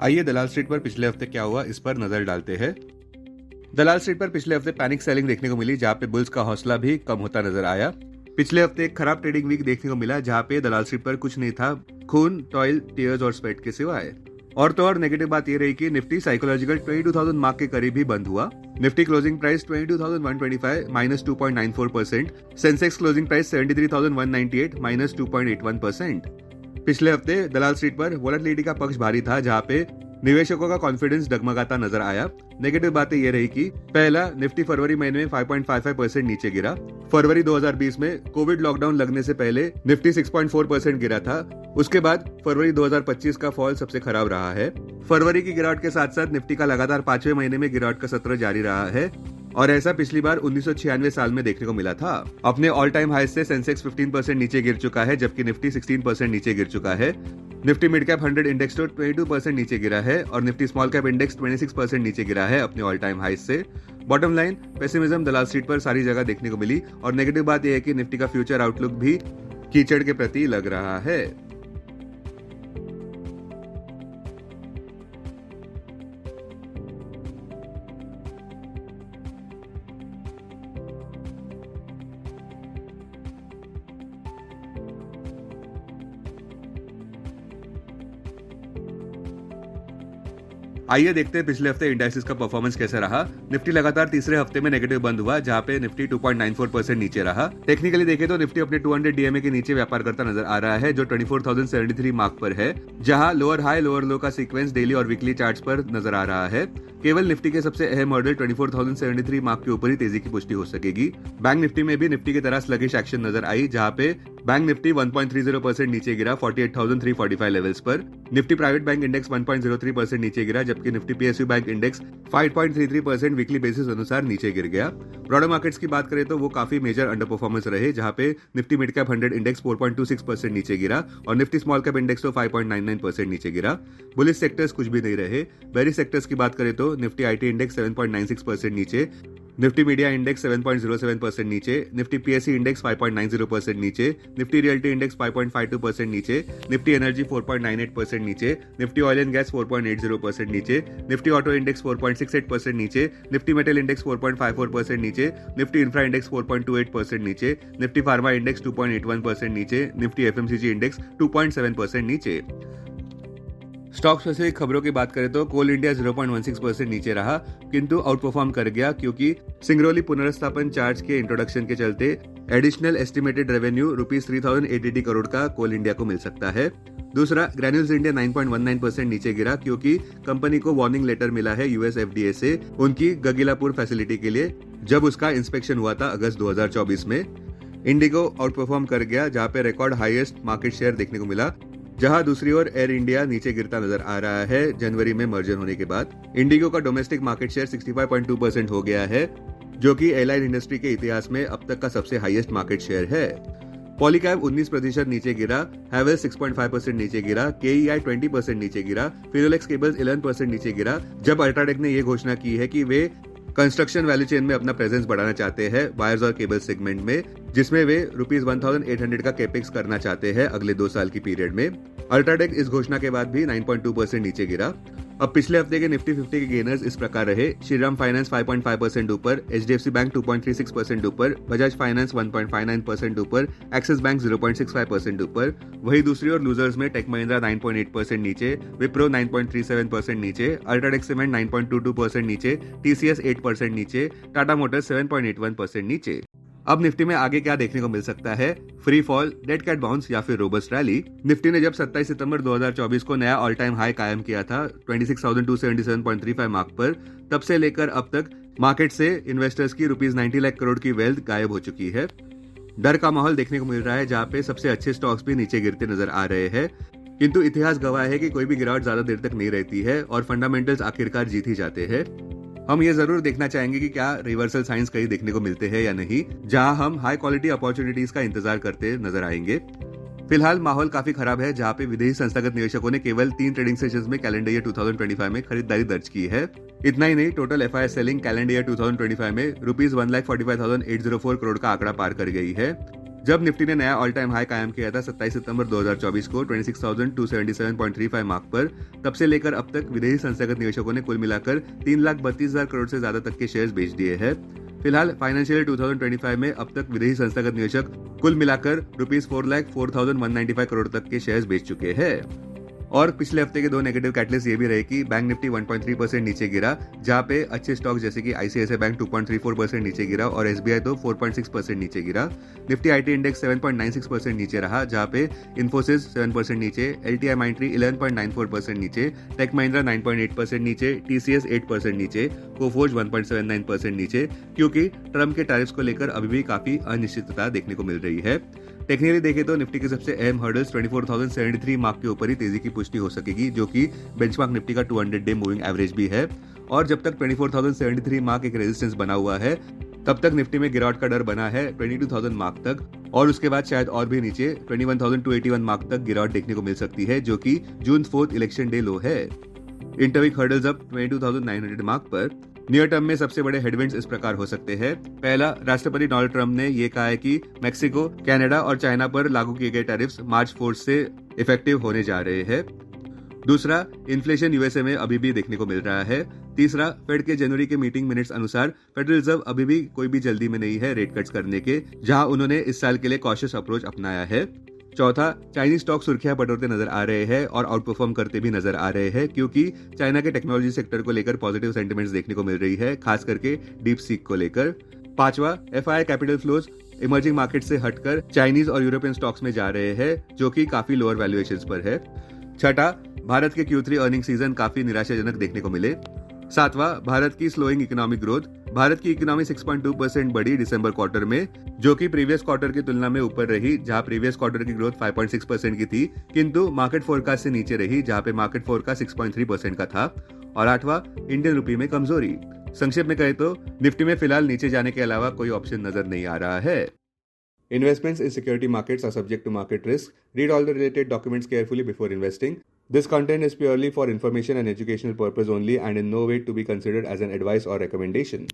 आइए दलाल स्ट्रीट पर पिछले हफ्ते क्या हुआ इस पर नजर डालते हैं। दलाल स्ट्रीट पर पिछले हफ्ते पैनिक सेलिंग देखने को मिली, जहां पे बुल्स का हौसला भी कम होता नजर आया। पिछले हफ्ते एक खराब ट्रेडिंग वीक देखने को मिला, जहां पे दलाल स्ट्रीट पर कुछ नहीं था खून, टॉयल, टीयर्स और स्वेट के सिवाय। और तो और नेगेटिव बात ये रही कि निफ्टी साइकोलॉजिकल 22,000 मार्क के करीब ही बंद हुआ। Nifty closing price 22,125 -2.94%, Sensex closing price 73,198 -2.81%। पिछले हफ्ते दलाल स्ट्रीट पर वोलेटिलिटी का पक्ष भारी था, जहां पे निवेशकों का कॉन्फिडेंस डगमगाता नजर आया। नेगेटिव बातें ये रही कि पहला, निफ्टी फरवरी महीने में 5.55% नीचे गिरा। फरवरी 2020 में कोविड लॉकडाउन लगने से पहले निफ्टी 6.4% गिरा था। उसके बाद फरवरी 2025 का फॉल सबसे खराब रहा है। फरवरी की गिरावट के साथ साथ निफ्टी का लगातार 5वें महीने में गिरावट का सत्र जारी रहा है, और ऐसा पिछली बार 1996 साल में देखने को मिला था। अपने ऑल टाइम हाई से सेंसेक्स 15% नीचे गिर चुका है, जबकि निफ्टी 16% नीचे गिर चुका है। निफ्टी मिड कैप 100 इंडेक्स तो 22% नीचे गिरा है, और निफ्टी स्मॉल कैप इंडेक्स 26% नीचे गिरा है अपने ऑल टाइम हाई से। बॉटम लाइन, पेसिमिज्म दलाल स्ट्रीट पर सारी जगह देखने को मिली, और नेगेटिव बात यह है कि निफ्टी का फ्यूचर आउटलुक भी कीचड़ के प्रति लग रहा है। आइए देखते हैं पिछले हफ्ते इंडेक्सेस का परफॉर्मेंस कैसा रहा। निफ्टी लगातार तीसरे हफ्ते में नेगेटिव बंद हुआ, जहां पे निफ्टी 2.94% नीचे रहा। टेक्निकली देखें तो निफ्टी अपने 200 डीएमए के नीचे व्यापार करता नजर आ रहा है, जो 24,073 मार्क पर है, जहां लोअर हाई लोअर लो का सीक्वेंस डेली और वीकली चार्ट्स पर नजर आ रहा है। केवल निफ्टी के सबसे अहम मॉडल 24,073 मार्क के ऊपर ही तेजी की पुष्टि हो सकेगी। बैंक निफ्टी में भी निफ्टी की तरह स्लगिश एक्शन नजर आई, जहां पे बैंक निफ्टी 1.30% नीचे गिरा 48,345 लेवल्स पर। निफ्टी प्राइवेट बैंक इंडेक्स 1.03% नीचे गिरा, जबकि Nifty PSU bank index 5.33% weekly basis अनुसार नीचे गिर गया। ब्रॉडर मार्केट्स की बात करें तो वो काफी मेजर अंडर परफॉर्मेंस रहे, जहां पे निफ्टी मिड कैप 100 इंडेक्स 4.26% नीचे गिरा, और निफ्टी स्मॉल कैप इंडेक्स तो 5.99% नीचे गिरा। बुलिश सेक्टर्स कुछ भी नहीं रहे। बेरिश सेक्टर्स की बात करें तो निफ्टी आईटी इंडेक्स 7.96% नीचे, निफ्टी मीडिया इंडेक्स 7.07% नीचे, निफ्टी पीएससी इंडेक्स 5.90% नीचे, निफ्टी रियल्टी इंडेक्स 5.52% नीचे, निफ्टी एनर्जी 4.98% नीचे, निफ्टी ऑयल एंड गैस 4.80% नीचे, निफ्टी ऑटो इंडेक्स 4.68% नीचे, निफ्टी मेटल इंडेक्स 4.54% नीचे, निफ्टी इंफ्रा इंडेक्स 4.28% नीचे, निफ्टी फार्मा इंडेक्स 2.81% नीचे, निफ्टी एफएमसीजी इंडेक्स 2.7% नीचे। स्टॉक स्पेसिफिक खबरों की बात करें तो कोल इंडिया 0.16% नीचे रहा, किंतु आउट परफॉर्म कर गया, क्योंकि सिंगरौली पुनर्स्थापन चार्ज के इंट्रोडक्शन के चलते एडिशनल एस्टिमेटेड रेवेन्यू ₹3,880 करोड़ का कोल इंडिया को मिल सकता है। दूसरा, ग्रैन्यूल्स इंडिया 9.19% नीचे गिरा, क्योंकि कंपनी को वार्निंग लेटर मिला है यूएस एफडीए से उनकी गगीलापुर फैसिलिटी के लिए, जब उसका इंस्पेक्शन हुआ था अगस्त 2024 में। इंडिगो आउट परफॉर्म कर गया, जहां पे रिकॉर्ड हाईएस्ट मार्केट शेयर देखने को मिला, जहां दूसरी ओर एयर इंडिया नीचे गिरता नजर आ रहा है जनवरी में मर्जर होने के बाद। इंडिगो का डोमेस्टिक मार्केट शेयर 65.2% हो गया है, जो कि एयरलाइन इंडस्ट्री के इतिहास में अब तक का सबसे हाईएस्ट मार्केट शेयर है। पॉलीकैब 19% नीचे गिरा, हैवेल्स 6.5% नीचे गिरा, केईआई 20% नीचे गिरा, फिनोलेक्स केबल्स 11% नीचे गिरा, जब अल्ट्राटेक ने यह घोषणा की है कि वे कंस्ट्रक्शन वैल्यू चेन में अपना प्रेजेंस बढ़ाना चाहते हैं वायर्स और केबल सेगमेंट में, जिसमें वे ₹1,800 का कैपेक्स करना चाहते हैं अगले 2 साल की पीरियड में। अल्ट्राटेक इस घोषणा के बाद भी 9.2% नीचे गिरा। अब पिछले हफ्ते के निफ्टी 50 के गेनर्स इस प्रकार रहे: श्रीराम फाइनेंस 5.5% ऊपर, एचडीएफसी बैंक 2.36% ऊपर, बजाज फाइनेंस 1.59% ऊपर, एक्सिस बैंक 0.65% ऊपर। वही दूसरी ओर लूजर्स में टेक महिंद्रा 9.8% नीचे, विप्रो 9.37% नीचे, अल्ट्राटेक सीमेंट 9.22% नीचे, टीसीएस 8% नीचे, टाटा मोटर्स 7.81% नीचे। अब निफ्टी में आगे क्या देखने को मिल सकता है? Free fall, dead cat bounce या फिर रोबस्ट रैली? निफ्टी ने जब 27 सितंबर 2024 को नया ऑल टाइम हाई कायम किया था 26,277.35 मार्क पर, तब से लेकर अब तक मार्केट से इन्वेस्टर्स की ₹90 लाख करोड़ की वेल्थ गायब हो चुकी है। डर का माहौल देखने को मिल रहा है, जहां पे सबसे अच्छे स्टॉक्स भी नीचे गिरते नजर आ रहे हैं, किंतु इतिहास गवाह है कि कोई भी गिरावट ज्यादा देर तक नहीं रहती है और फंडामेंटल्स आखिरकार जीत ही जाते हैं। हम ये जरूर देखना चाहेंगे कि क्या रिवर्सल साइंस कहीं देखने को मिलते हैं या नहीं, जहां हम हाई क्वालिटी अपॉर्चुनिटीज का इंतजार करते नजर आएंगे। फिलहाल माहौल काफी खराब है, जहां पे विदेशी संस्थागत निवेशकों ने केवल 3 ट्रेडिंग सेशंस में कैलेंडर ईयर 2025 में खरीदारी दर्ज की है। इतना ही नहीं, total FII selling calendar year 2025 में ₹1,45,804 करोड़ का आंकड़ा पार कर गई है, जब निफ्टी ने नया ऑल टाइम हाई कायम किया था 27 सितंबर 2024 को 26,277.35 मार्क पर, तब से लेकर अब तक विदेशी संस्थागत निवेशकों ने कुल मिलाकर 3,32,000 करोड़ से ज्यादा तक के शेयर्स बेच दिए हैं। फिलहाल फाइनेंशियल 2025 में अब तक विदेशी संस्थागत निवेशक कुल मिलाकर ₹4,04,195 करोड़ तक के शेयर्स बेच चुके हैं। और पिछले हफ्ते के दो नेगेटिव कैटलिस्ट ये भी रहे कि बैंक निफ्टी 1.3% नीचे गिरा, जहां पे अच्छे स्टॉक जैसे कि आईसीआईसीआई बैंक 2.34% नीचे गिरा और एसबीआई तो 4.6% नीचे गिरा। निफ्टी आईटी इंडेक्स 7.96% नीचे रहा, जहां पे इन्फोसिस 7% नीचे, एलटीआई माइंट्री 11.94% नीचे, टेक महिंद्रा 9.8% नीचे, टीसीएस 8% नीचे, कोफोर्ज 1.79% नीचे, क्योंकि ट्रम्प के टैरिफ्स को लेकर अभी भी काफी अनिश्चितता देखने को मिल रही है। टेक्निकली देखें तो निफ्टी के सबसे अहम हर्डल्स 24,073 मार्क के ऊपर ही तेजी की पुष्टि हो सकेगी, जो कि बेंचमार्क निफ्टी का 200 डे मूविंग एवरेज भी है। और जब तक 24,073 मार्क एक रेजिस्टेंस बना हुआ है, तब तक निफ्टी में गिरावट का डर बना है 22,000 मार्क तक, और उसके बाद शायद और भी नीचे 21,281 मार्क तक गिरावट देखने को मिल सकती है, जो कि जून 4 इलेक्शन डे लो है। इंटरवीक हर्डल्स अब 22,900 मार्क पर। नियर टर्म में सबसे बड़े हेडविंड्स इस प्रकार हो सकते हैं। पहला, राष्ट्रपति डोनाल्ड ट्रंप ने यह कहा है कि मेक्सिको, कनाडा और चाइना पर लागू किए गए टैरिफ्स मार्च 4 से इफेक्टिव होने जा रहे हैं। दूसरा, इन्फ्लेशन यूएसए में अभी भी देखने को मिल रहा है। तीसरा, फेड के जनवरी के मीटिंग मिनट्स अनुसार फेडरल रिजर्व अभी भी कोई भी जल्दी में नहीं है रेट कट्स करने के, जहां उन्होंने इस साल के लिए कॉशियस अप्रोच अपनाया है। चौथा, चाइनीज स्टॉक सुर्खियां बटोरते नजर आ रहे हैं और आउट परफॉर्म करते भी नजर आ रहे हैं, क्योंकि चाइना के टेक्नोलॉजी सेक्टर को लेकर पॉजिटिव सेंटिमेंट्स देखने को मिल रही है, खास करके डीप सीक को लेकर। पांचवा, FI capital flows emerging market से हटकर चाइनीज और यूरोपियन स्टॉक्स में जा रहे हैं, जो कि काफी लोअर वैल्यूएशंस पर है। छठा, भारत के Q3 अर्निंग सीजन काफी निराशाजनक देखने को मिले। सातवां, भारत की स्लोइंग इकोनॉमिक ग्रोथ। भारत की इकोनॉमी 6.2% बढ़ी दिसंबर क्वार्टर में, जो कि प्रीवियस क्वार्टर की तुलना में ऊपर रही, जहां प्रीवियस क्वार्टर की ग्रोथ 5.6% की थी, किंतु मार्केट फोरकास्ट से नीचे रही, जहां पे मार्केट फोरकास्ट 6.3% का था। और आठवां, इंडियन रुपी में कमजोरी। संक्षेप में कहे तो निफ्टी में फिलहाल नीचे जाने के अलावा कोई ऑप्शन नजर नहीं आ रहा है। Investments in security markets are subject to market risk. Read all the related documents carefully before investing. This content is purely for information and educational purpose only and in no way to be considered as an advice or recommendation.